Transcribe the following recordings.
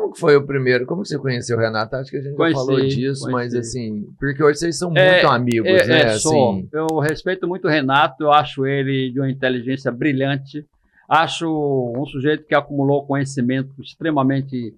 como que foi o primeiro? Como que você conheceu o Renato? Acho que a gente já falou disso, mas assim, porque hoje vocês são muito amigos, né? Assim... Eu respeito muito o Renato, eu acho ele de uma inteligência brilhante, acho um sujeito que acumulou conhecimento extremamente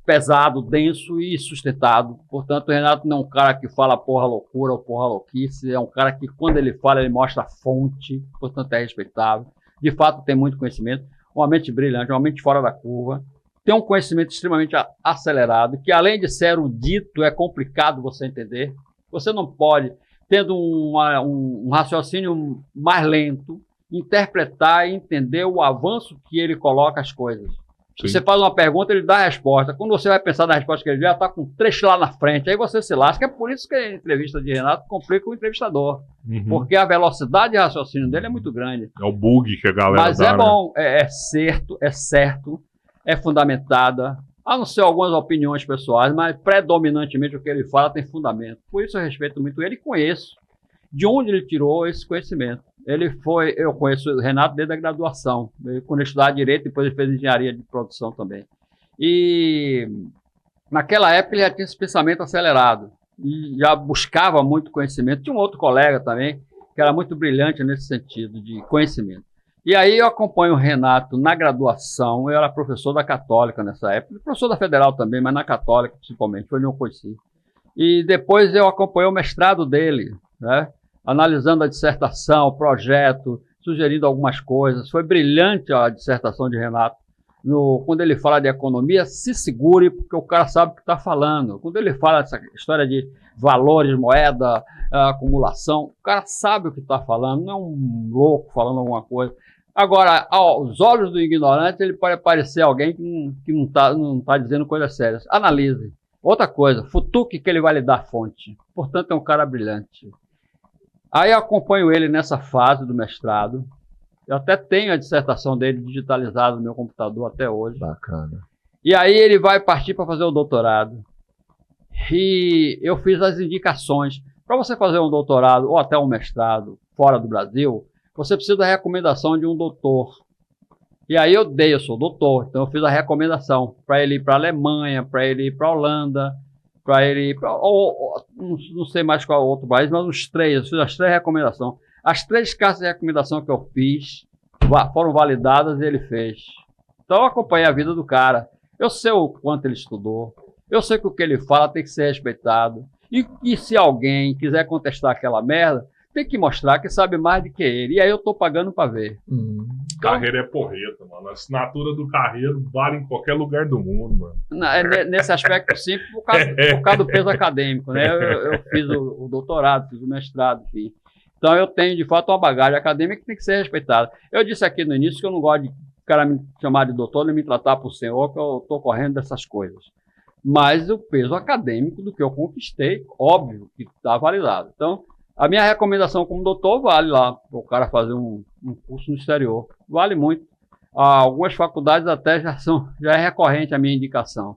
pesado, denso e sustentado. Portanto, o Renato não é um cara que fala porra loucura ou porra louquice, é um cara que quando ele fala, ele mostra a fonte, portanto é respeitável. De fato, tem muito conhecimento, uma mente brilhante, uma mente fora da curva, tem um conhecimento extremamente acelerado, que além de ser erudito, é complicado você entender. Você não pode, tendo um raciocínio mais lento, interpretar e entender o avanço que ele coloca as coisas. Sim. Você faz uma pergunta, ele dá a resposta. Quando você vai pensar na resposta que ele já está com um trecho lá na frente, aí você se lasca. É por isso que a entrevista de Renato complica o entrevistador. Porque a velocidade de raciocínio dele é muito grande. É o bug que a galera Mas dá, é bom, né? É certo, é fundamentada, a não ser algumas opiniões pessoais, mas predominantemente o que ele fala tem fundamento. Por isso eu respeito muito ele e conheço de onde ele tirou esse conhecimento. Eu conheço o Renato desde a graduação, quando ele estudava Direito, depois ele fez Engenharia de Produção também. E naquela época ele já tinha esse pensamento acelerado, e já buscava muito conhecimento. Tinha um outro colega também, que era muito brilhante nesse sentido de conhecimento. E aí eu acompanho o Renato na graduação, eu era professor da Católica nessa época, professor da Federal também, mas na Católica principalmente, foi onde eu conheci. E depois eu acompanhei o mestrado dele, né? Analisando a dissertação, o projeto, sugerindo algumas coisas. Foi brilhante a dissertação de Renato. Quando ele fala de economia, se segure, porque o cara sabe o que está falando. Quando ele fala essa história de valores, moeda, acumulação, o cara sabe o que está falando, não é um louco falando alguma coisa. Agora, aos olhos do ignorante, ele pode parecer alguém que não tá dizendo coisas sérias. Analise. Outra coisa, futuque que ele vai lhe dar fonte. Portanto, é um cara brilhante. Aí eu acompanho ele nessa fase do mestrado. Eu até tenho a dissertação dele digitalizada no meu computador até hoje. Bacana. E aí ele vai partir para fazer o doutorado. E eu fiz as indicações. Para você fazer um doutorado ou até um mestrado fora do Brasil, você precisa da recomendação de um doutor. E aí eu sou doutor, então eu fiz a recomendação para ele ir para a Alemanha, para ele ir para a Holanda, para ele ir para... não sei mais qual outro país, mas os três, eu fiz as 3 recomendações. As 3 cartas de recomendação que eu fiz foram validadas e ele fez. Então eu acompanhei a vida do cara. Eu sei o quanto ele estudou, eu sei que o que ele fala tem que ser respeitado. E se alguém quiser contestar aquela merda, tem que mostrar que sabe mais do que ele. E aí eu tô pagando para ver. Carreira é porreta, mano. A assinatura do Carreiro vale em qualquer lugar do mundo, mano. Nesse aspecto, sim, por causa do peso acadêmico, né? Eu fiz o doutorado, fiz o mestrado, enfim. Então eu tenho, de fato, uma bagagem acadêmica que tem que ser respeitada. Eu disse aqui no início que eu não gosto de o cara me chamar de doutor nem me tratar por senhor, que eu estou correndo dessas coisas. Mas o peso acadêmico do que eu conquistei, óbvio que está validado. Então, a minha recomendação como doutor vale lá, o cara fazer um curso no exterior. Vale muito. Algumas faculdades até já é recorrente a minha indicação.